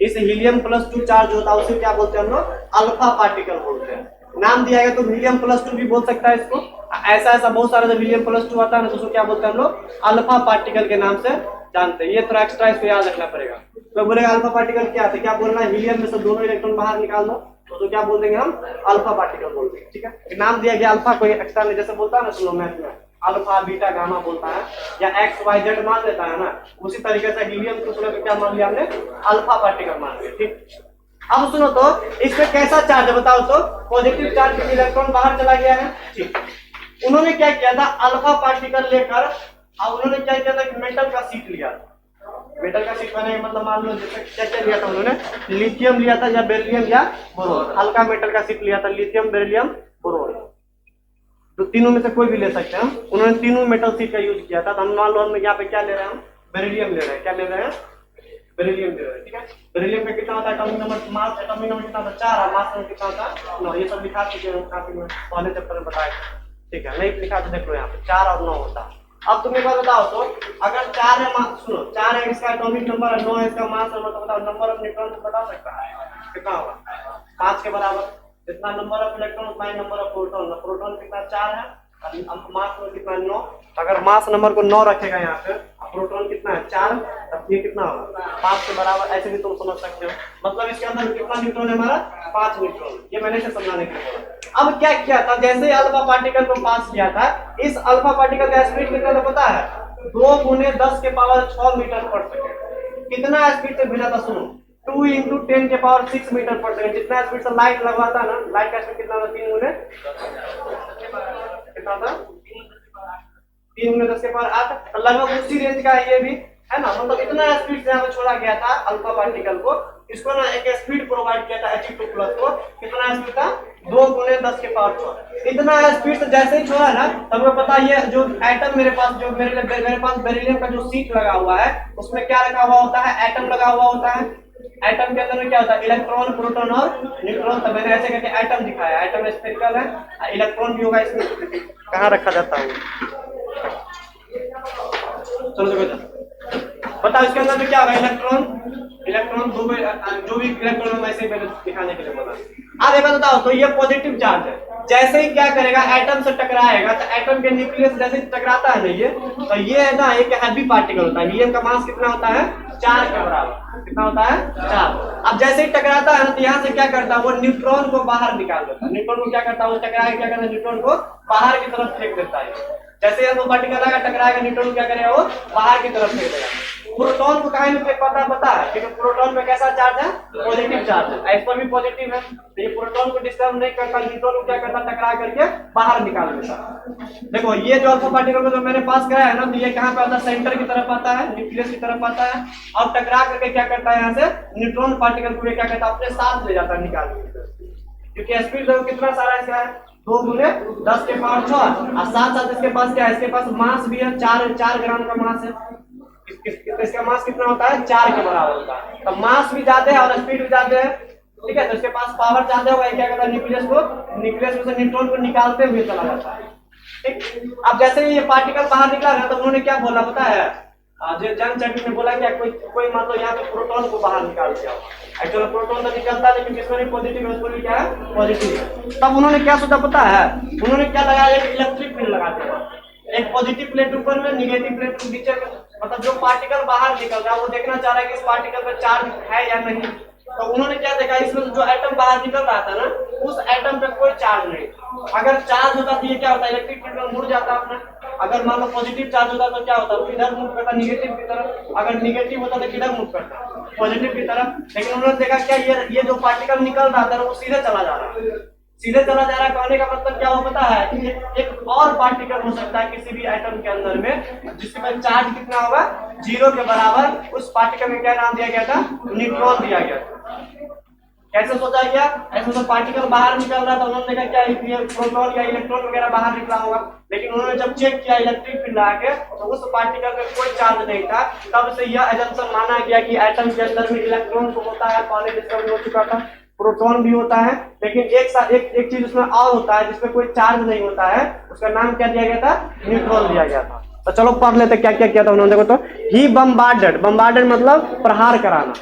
इस हीलियम +2 चार्ज होता है उसे क्या बोलते हैं हम लोग, अल्फा पार्टिकल बोलते हैं। नाम दिया गया तो हीलियम +2 भी बोल सकता है इसको। ऐसा बहुत सारा जब हीलियम +2 आता है ना तो उसको क्या बोलते हैं हम लोग, अल्फा पार्टिकल के नाम से जानते हैं। ये थोड़ा एक्स्ट्रा इसको याद रखना पड़ेगा। तो बोलेगा अल्फा पार्टिकल क्या है, क्या बोलना है, हीलियम में से दोनों इलेक्ट्रॉन बाहर निकाल दो तो क्या बोल देंगे हम, अल्फा पार्टिकल बोल देंगे। ठीक है, नाम दिया गया अल्फा, कोई एक्स्ट्रा नहीं, जैसे बोलता है ना सुनो मैथ में अल्फा बीटा गामा बोलता है या XYZ मान लेता है ना, उसी तरीके से हीलियम को सुनो तो क्या मान लिया हमने, अल्फा पार्टिकल मान लिया। ठीक, अब सुनो तो इसमें कैसा चार्ज है बताओ तो, पॉजिटिव चार्ज क्योंकि इलेक्ट्रॉन बाहर चला गया है। ठीक, उन्होंने क्या किया था, अल्फा पार्टिकल लेकर अब उन्होंने क्या किया था कि मेटल का शीट लिया। मेटल का शीट बनाने मतलब मान लो जैसे क्या क्या लिया था उन्होंने, लिथियम लिया था या बेरिलियम या बोरोन, हल्का मेटल का शीट लिया था, लिथियम बेरिलियम बोरोन, तो तीनों में से कोई भी ले सकते हैं। उन्होंने तीनों मेटल शीट का यूज किया था। तो हम मान लो हम यहाँ पे क्या ले रहे हैं, हम बेरिलियम ले रहे हैं, क्या ले रहे हैं, बेरिलियम ले रहे हैं। ठीक है, बेरिलियम का कितना होता है atomic number, mass atomic number कितना होता है, 4, और मास नंबर कितना होता है 9। ये सब लिखा चुके हैं काफी में, पहले चैप्टर में बताया। ठीक है, नहीं लिखा तो देख लो यहाँ पे 4 और 9 होता है। अब तुम एक बार बताओ तो, अगर 4 है मास, सुनो 4 है इसका एटॉमिक नंबर और 9 है इसका मास नंबर, तो बताओ नंबर ऑफ न्यूट्रॉन बता सकता है कितना होगा, 5 के बराबर। जितना नंबर ऑफ इलेक्ट्रॉन उतना ही नंबर ऑफ प्रोटॉन, प्रोटॉन कितना 4 है, मास नंबर कितना 9। अगर मास नंबर को 9 रखेगा यहाँ पे, प्रोटॉन कितना है 4, तब ये कितना होगा 5 के बराबर। ऐसे भी तुम समझ सकते हो, मतलब इसके अंदर कितना न्यूट्रॉन है हमारा, 5 न्यूट्रॉन। ये मैंने इसे समझाने के लिए बोला। अब क्या किया था, जैसे अल्फा पार्टिकल को पास किया था, इस अल्फा पार्टिकल का स्पीड कितना था पता है, 2 × 10⁻6 मीटर पर सेकेंड। कितना स्पीड से भेजा था सुनो, 2 × 10⁻6 मीटर पर सेकेंड। जितना स्पीड से लाइट लगवाता है ना, लाइट का स्पीड कितना था, 3 × कितना था, 3 × 10⁸। लगभग उसी रेंज का है ये भी, है ना। मतलब इतना स्पीड से यहाँ छोड़ा गया था अल्फा पार्टिकल को, इसको ना एक स्पीड प्रोवाइड किया था He2+ को। कितना स्पीड था, 2 × 10⁻6। इतना स्पीड से जैसे ही छोड़ा ना, तब हमें पता ये जो एटम मेरे पास बेरिलियम का जो शीट लगा हुआ है, उसमें क्या रखा हुआ होता है, एटम लगा हुआ होता है। एटम के अंदर में क्या होता है, इलेक्ट्रॉन, प्रोटॉन और न्यूट्रॉन। तो मैंने ऐसे करके एटम दिखाया, एटम स्फेरिकल है, इलेक्ट्रॉन भी होगा इसमें, कहाँ रखा जाता है, चलो बताओ इसके अंदर में क्या होगा, इलेक्ट्रॉन जो भी इलेक्ट्रॉन हम ऐसे मैंने दिखाने के लिए बोला। अब एक बात बताओ तो, ये पॉजिटिव चार्ज है, जैसे ही क्या करेगा, एटम से टकराएगा, तो एटम के न्यूक्लियस जैसे टकराता है ना ये, तो ये है ना एक हैवी पार्टिकल होता है। हीलियम का मास कितना होता है, 4 के बराबर। कितना होता है, 4। अब जैसे ही टकराता है ना, तो यहाँ से क्या करता है, वो न्यूट्रॉन को बाहर निकाल देता है। न्यूट्रॉन को क्या करता है, वो टकराएगा, क्या करता है, न्यूट्रॉन को बाहर की तरफ फेंक देता है। जैसे वो पार्टिकल आएगा, टकराएगा, न्यूट्रॉन क्या करेगा, वो बाहर की तरफ फेंक देगा। प्रोटॉन को कहीं पे पता है, क्योंकि प्रोटॉन में कैसा चार्ज है, पॉजिटिव चार्ज है, इस पर भी पॉजिटिव है, तो ये प्रोटॉन को डिस्टर्ब नहीं करता, न्यूट्रॉन को क्या करता, टकरा करके बाहर निकाल देता। देखो ये जो अल्फा पार्टिकल को जो मैंने पास कराया है ना, तो ये कहाँ पे आता है, सेंटर की तरफ आता है, न्यूक्लियस की तरफ आता है, और टकरा करके क्या करता है, यहाँ से न्यूट्रॉन पार्टिकल को क्या करता है, अपने साथ ले जाता है निकाल के। क्योंकि स्पीड देखो कितना सारा इसका है, 2 × 10⁻6, और साथ साथ इसके पास क्या है, इसके पास मास भी है, 4 ग्राम का मास है। तो इसका मास कितना होता है, 4 के बराबर होता है। तो मास भी ज्यादा है और स्पीड भी ज्यादा है, ठीक है। तो इसके पास पावर ज्यादा होगा, क्या करता है न्यूक्लियस में से न्यूट्रॉन को निकालते हुए चला जाता है, ठीक। अब जैसे ये पार्टिकल बाहर निकला ना, तो उन्होंने क्या बोला पता है, जो जॉन चैडविक ने बोला क्या कोई मान लो यहाँ पे प्रोटॉन को बाहर निकाल दिया, एक्चुअली प्रोटॉन तो निकलता है लेकिन इसमें पॉजिटिव है, उसमें क्या है पॉजिटिव। तब उन्होंने क्या सोचा पता है, उन्होंने क्या लगाया, एक इलेक्ट्रिक फील्ड लगा दिया, एक पॉजिटिव प्लेट ऊपर में, नेगेटिव प्लेट नीचे में। मतलब जो पार्टिकल बाहर निकल रहा है वो देखना चाह रहा है कि इस पार्टिकल पर चार्ज है या नहीं। तो उन्होंने क्या देखा, इसमें जो एटम बाहर निकल रहा था ना, उस एटम पे कोई चार्ज नहीं। अगर चार्ज होता तो ये क्या होता है, इलेक्ट्रिक फील्ड में मुड़ जाता अपना। अगर मान लो पॉजिटिव चार्ज होता तो क्या होता, इधर मूव करता निगेटिव की तरफ, अगर निगेटिव होता तो किधर मूव करता, पॉजिटिव की तरफ। लेकिन उन्होंने देखा क्या, ये जो पार्टिकल निकल रहा था वो सीधे चला जा रहा है, सीधे चला जा रहा है। कहने का मतलब क्या हो पता है कि एक और पार्टिकल हो सकता है किसी भी एटम के अंदर में, जिसमें चार्ज कितना होगा, 0 के बराबर। उस पार्टिकल में क्या नाम दिया गया था, न्यूट्रॉन दिया गया था। कैसे सोचा गया, ऐसे तो पार्टिकल बाहर निकल रहा था, उन्होंने देखा क्या ये प्रोटॉन या इलेक्ट्रॉन वगैरह बाहर निकला होगा। लेकिन उन्होंने जब चेक किया इलेक्ट्रिक फील्ड लगा के, तो उस पार्टिकल में कोई चार्ज नहीं था। तब से यह एजम्पशन माना गया कि एटम के अंदर में इलेक्ट्रॉन तो होता है, पहले डिस्कवरी हो चुका था, प्रोटॉन भी होता है, लेकिन एक चीज उसमें और होता है जिसमें कोई चार्ज नहीं होता है, उसका नाम क्या दिया गया था, न्यूट्रॉन दिया गया था। तो चलो पढ़ लेते क्या क्या किया था उन्होंने। देखो तो ही बम्बार्डेड मतलब प्रहार कराना,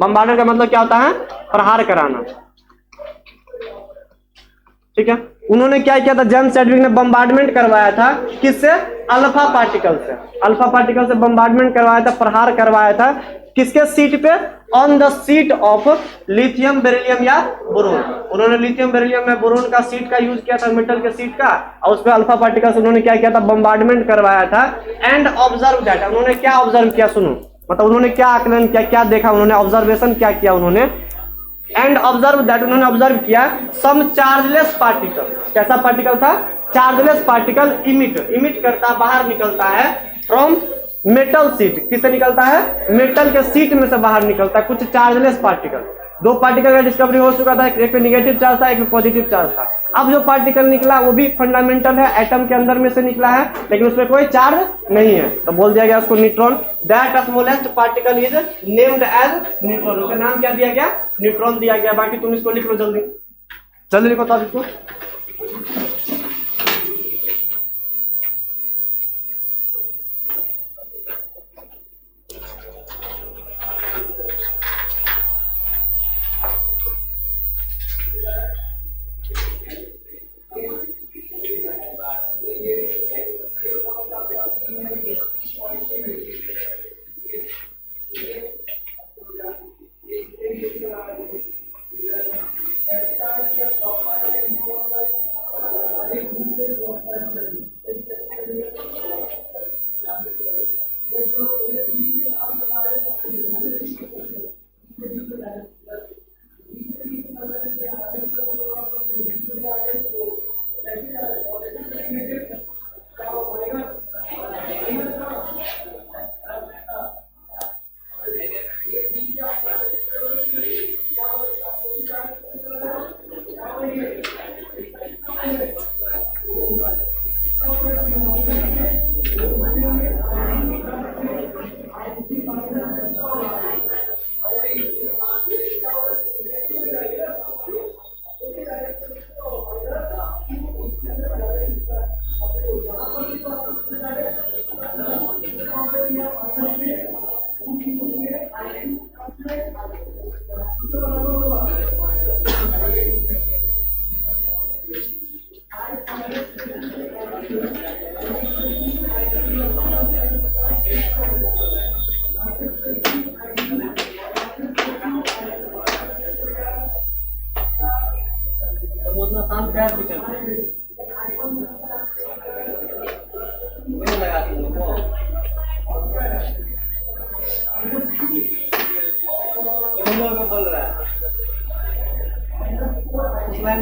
बम्बार्डेड का मतलब क्या होता है, प्रहार कराना, ठीक है। उन्होंने क्या किया था, जॉन चैडविक ने बम्बार्डमेंट करवाया था, किससे, अल्फा पार्टिकल से, अल्फा पार्टिकल से बम्बार्डमेंट करवाया था, प्रहार करवाया था, किसके सीट पे, on the seat of lithium beryllium या बोरोन। उन्होंने लिथियम बेरिलियम में बोरोन का सीट का यूज किया था, मेटल के सीट का, और उस पर अल्फा पार्टिकल से उन्होंने क्या किया था, बम्बार्डमेंट करवाया था। एंड ऑब्जर्व दैट, उन्होंने क्या ऑब्जर्व किया, सुनो, मतलब उन्होंने क्या आकलन किया, क्या देखा उन्होंने, ऑब्जर्वेशन क्या किया उन्होंने। एंड ऑब्जर्व दैट, उन्होंने ऑब्जर्व किया सम चार्जलेस पार्टिकल, कैसा पार्टिकल था, चार्जलेस पार्टिकल इमिट करता, बाहर निकलता है फ्रॉम मेटल सीट, किससे निकलता है, मेटल के सीट में से बाहर निकलता है कुछ चार्जलेस पार्टिकल। 2 पार्टिकल का डिस्कवरी हो चुका था, एक पे नेगेटिव चार्ज था, एक पे पॉजिटिव चार्ज था। अब जो पार्टिकल निकला वो भी फंडामेंटल है, एटम के अंदर में से निकला है, लेकिन उसमें कोई चार्ज नहीं है, तो बोल दिया गया उसको neutron. That smallest particle is named as neutron, उसका नाम क्या दिया गया, न्यूट्रॉन दिया गया। बाकी तुम इसको लिख लो जल्दी, जल्दी लिखो तब इसको।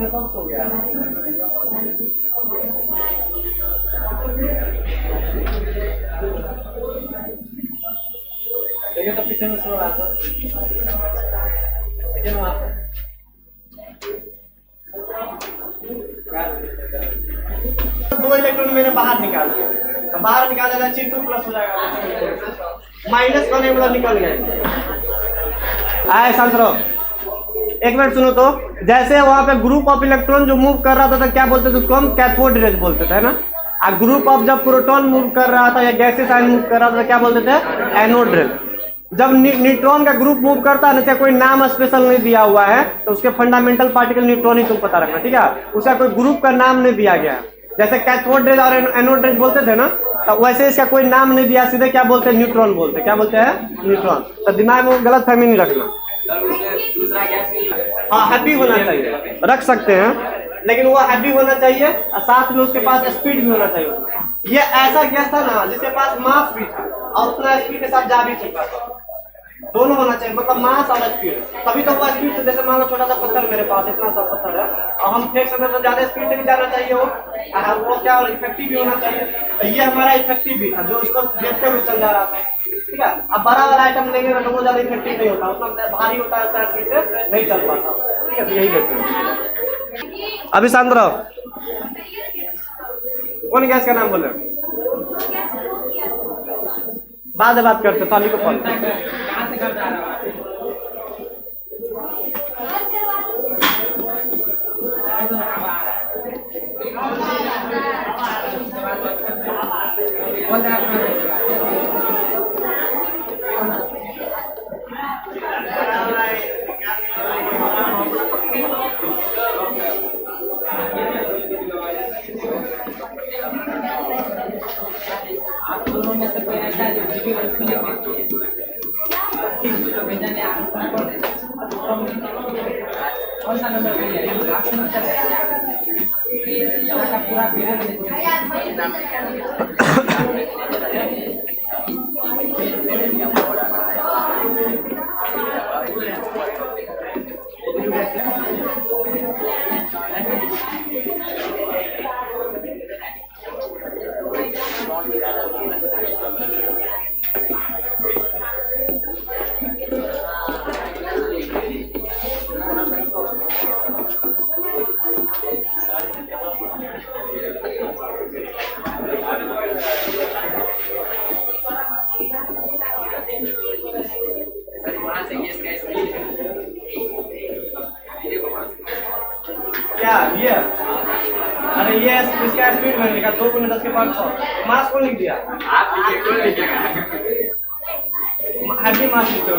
सब सो गया। देखिए तो पीछे में सो रहा था, लेकिन वहां दो इलेक्ट्रॉन मैंने बाहर निकाल दिया, तो बाहर निकालेगा Chi2+ हो जाएगा। माइनस करने मतलब निकल गए। आए शांत रहो, एक मिनट सुनो। तो जैसे वहां पे ग्रुप ऑफ इलेक्ट्रॉन जो मूव कर रहा था तो क्या बोलते थे उसको हम कैथोड रेज बोलते थे, है ना। और ग्रुप ऑफ जब प्रोटॉन मूव कर रहा था या गैसेस आयन मूव कर रहा था तो क्या बोलते थे एनोड रेज। जब न्यूट्रॉन का ग्रुप मूव करता है ना, कोई नाम स्पेशल नहीं दिया हुआ है तो उसके फंडामेंटल पार्टिकल न्यूट्रॉन ही तुम पता रखना, ठीक है। उसका कोई ग्रुप का नाम नहीं दिया गया है। जैसे कैथोड रेज और एनोड रेज बोलते थे ना, तो वैसे इसका कोई नाम नहीं दिया, सीधे क्या बोलते हैं न्यूट्रॉन बोलते हैं। क्या बोलते हैं न्यूट्रॉन। तो दिमाग में गलत फहमी नहीं रखना। हाँ हैवी होना चाहिए, रख सकते हैं, लेकिन वो हैवी होना चाहिए और साथ में उसके पास स्पीड भी होना चाहिए। ये ऐसा गैस था ना जिसके पास मास भी था और उतना स्पीड के साथ जा भी चुका था। दोनों होना चाहिए, मतलब मास और स्पीड। तभी तो वो स्पीड से, जैसे मान लो छोटा सा पत्थर मेरे पास, इतना सा पत्थर है और हम फेंक सकते तो ज्यादा स्पीड से भी जाना चाहिए वो क्या इफेक्टिव भी होना चाहिए। तो ये हमारा इफेक्टिव भी था जो उसको देखते हुए चल जा रहा था, ठीक है। अब बड़ा वाला आइटम लेंगे तो वो ज्यादा इफेक्टिव नहीं होता, उतना भारी होता है, स्पीड से नहीं चल पाता, ठीक है। यही देखते हैं। अभी शांत रहो, कौन गैस का नाम बोले? बाद में बात करते, पानी को कॉल। आप दोनों में से कोई ऐसा है जो वीडियो कौन सा नंबर पे है? पूरा क्या ये? अरे ये इसका स्पीड मैंने लिखा 2 × 10 के पावर 6। मास को लिख दिया आप, हैवी मास लिखते हो।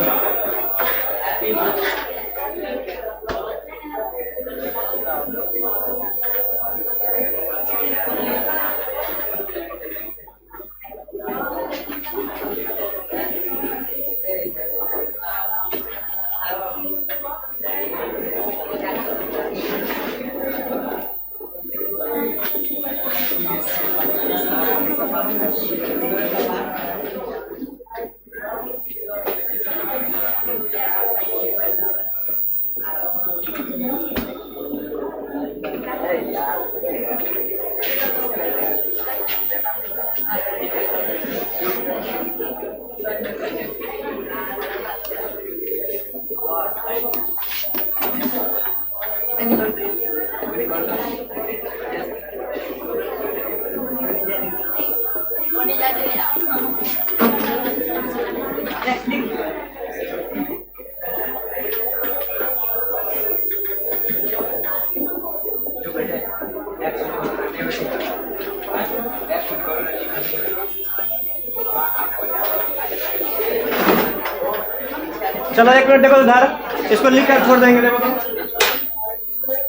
चलो एक मिनट देखो उधर, इसको लिख कर छोड़ देंगे। देखो तो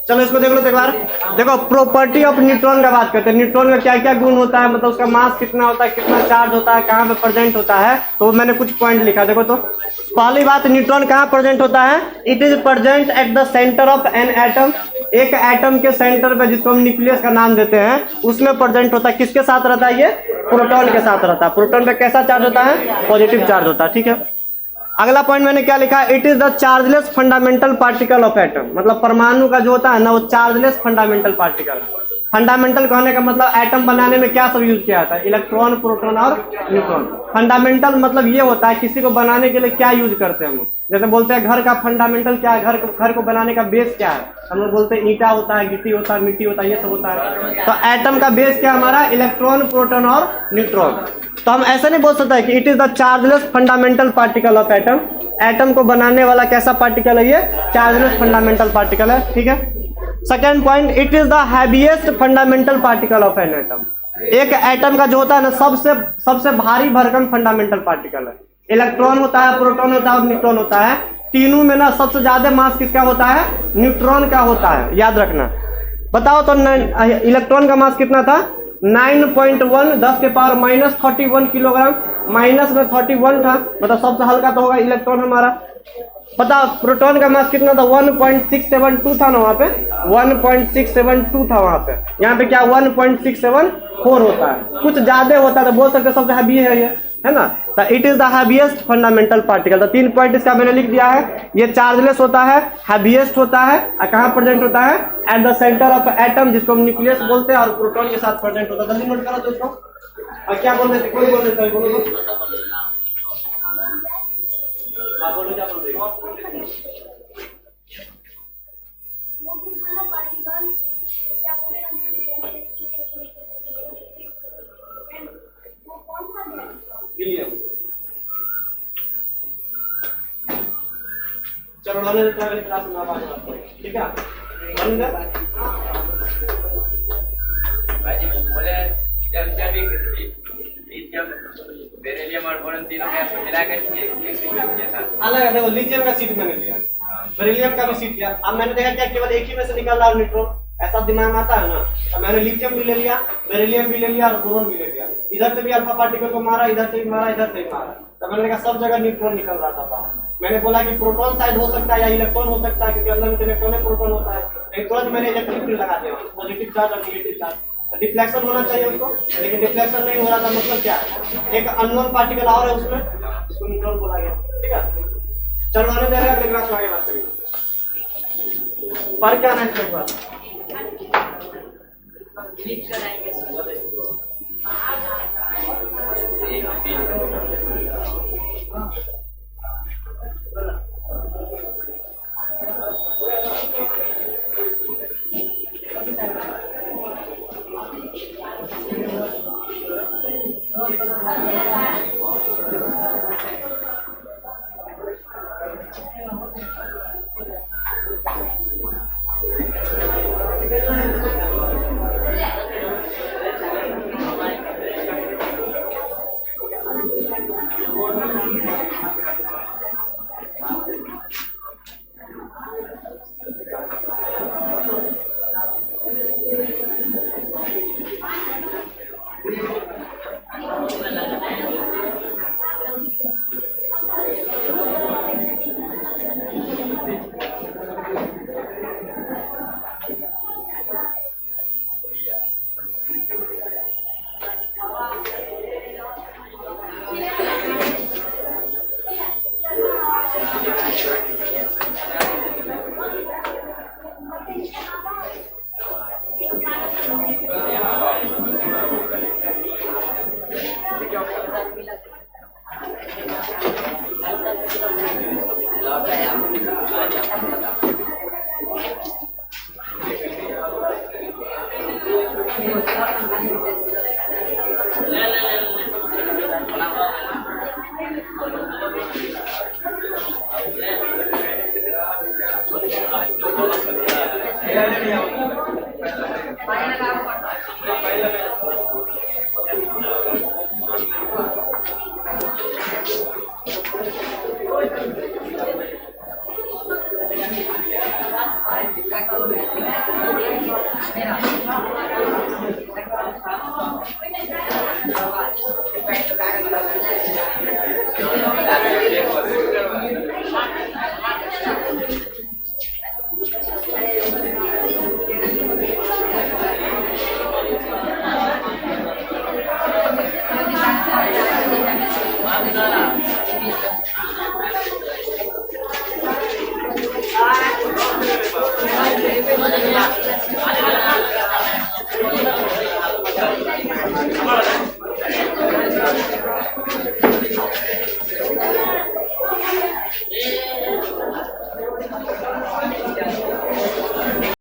चलो इसको देख लो एक बार। देखो प्रॉपर्टी ऑफ न्यूट्रॉन का बात करते हैं। न्यूट्रॉन का क्या क्या गुण होता है, मतलब उसका मास कितना होता है, कितना चार्ज होता है, कहाँ पे प्रेजेंट होता है, तो मैंने कुछ पॉइंट लिखा। देखो तो पहली बात, न्यूट्रॉन कहाँ प्रेजेंट होता है? It is present at the centre of an atom. एक एटम के सेंटर पे, जिसको हम न्यूक्लियस का नाम देते हैं, उसमें प्रेजेंट होता है। किसके साथ रहता है? ये प्रोटॉन के साथ रहता है। प्रोटॉन पे कैसा चार्ज होता है? पॉजिटिव चार्ज होता है, ठीक है। अगला पॉइंट मैंने क्या लिखा? It is the chargeless fundamental particle of atom. मतलब परमाणु का जो होता है ना, वो चार्जलेस फंडामेंटल पार्टिकल। फंडामेंटल कहने का मतलब एटम बनाने में क्या सब यूज किया जाता है, इलेक्ट्रॉन, प्रोटॉन और न्यूट्रॉन। फंडामेंटल मतलब ये होता है किसी को बनाने के लिए क्या यूज करते हैं हम लोग। जैसे बोलते हैं घर का फंडामेंटल क्या है, घर को बनाने का बेस क्या है, हम लोग बोलते हैं ईंटा होता है, गिट्टी होता है, मिट्टी होता है, ये सब होता है। तो एटम का बेस क्या हमारा, इलेक्ट्रॉन, प्रोटॉन और न्यूट्रॉन। तो हम ऐसा नहीं बोल सकते कि it is the chargeless fundamental particle of atom. Atom को बनाने वाला कैसा पार्टिकल है, ये चार्जलेस फंडामेंटल पार्टिकल है, ठीक है। Second point, it is the heaviest fundamental particle of an atom. एक एटम का जो होता है ना सबसे भारी भरकम फंडामेंटल पार्टिकल है। इलेक्ट्रॉन होता है, प्रोटॉन होता है और न्यूट्रॉन होता है। तीनों में ना सबसे ज्यादा मास किसका होता है, न्यूट्रॉन का होता है, याद रखना। बताओ तो इलेक्ट्रॉन का मास कितना था, 9.1 10 के पावर -31 किलोग्राम, माइनस में 31 था, मतलब सबसे हल्का तो होगा इलेक्ट्रॉन हमारा। पता प्रोटॉन का मास कितना था, 1.672 था ना, वहां पे 1.672 था वहां पे। यहाँ पे क्या 1.674 होता है, कुछ ज्यादा होता है तो बोल सकते सबसे हैवी है ये, है ना। तो it is the heaviest fundamental particle. तो 3 पॉइंट इसका मैंने लिख दिया है। ये चार्जलेस होता है, हैवीएस्ट होता है, और कहाँ प्रेजेंट होता है, at the centre of atom, जिसको हम न्यूक्लियस बोलते हैं, और प्रोटॉन के साथ प्रेजेंट होता है। जल्दी नोट करो दोस्तों। और क्या बोल रहे थे, कोई बोल रहे थे, बोलो क्या बोल रहे हो? चलो रहने देते हैं, क्लास में आवाज आती है, ठीक है। बोले जब लिथियम बेरिलियम और बोरॉन तीनों को मिलाकर अलग है। देखो लिथियम का सीट मैंने लिया, बेरिलियम का भी सीट लिया। अब मैंने देखा क्या केवल एक ही में से निकल रहा है न्यूट्रॉन, ऐसा दिमाग में आता है ना। तो मैंने लिथियम भी ले लिया, बेरिलियम भी ले लिया और बोरॉन भी ले लिया। इधर से भी अल्फा पार्टिकल को मारा, इधर से भी मारा, इधर से भी मारा। तो मैंने देखा सब जगह न्यूट्रॉन निकल रहा था बाहर। मैंने बोला कि प्रोटॉन शायद हो सकता है या इलेक्ट्रॉन हो सकता है, क्योंकि अंदर में इलेक्ट्रॉन है, प्रोटॉन होता है। लेकिन तुरंत मैंने इलेक्ट्रिक फील्ड लगा दिया, पॉजिटिव चार्ज और नेगेटिव चार्ज। डिफ्लेक्शन होना चाहिए उसको, लेकिन डिफ्लेक्शन नहीं हो रहा था। मतलब क्या है, एक अननोन पार्टिकल और है उसमें, उसको न्यूट्रॉन बोला गया, ठीक है। चलो आने दे रहे हैं, अगले क्लास में आगे बात करेंगे। पर क्या है इसके ऊपर फाइनल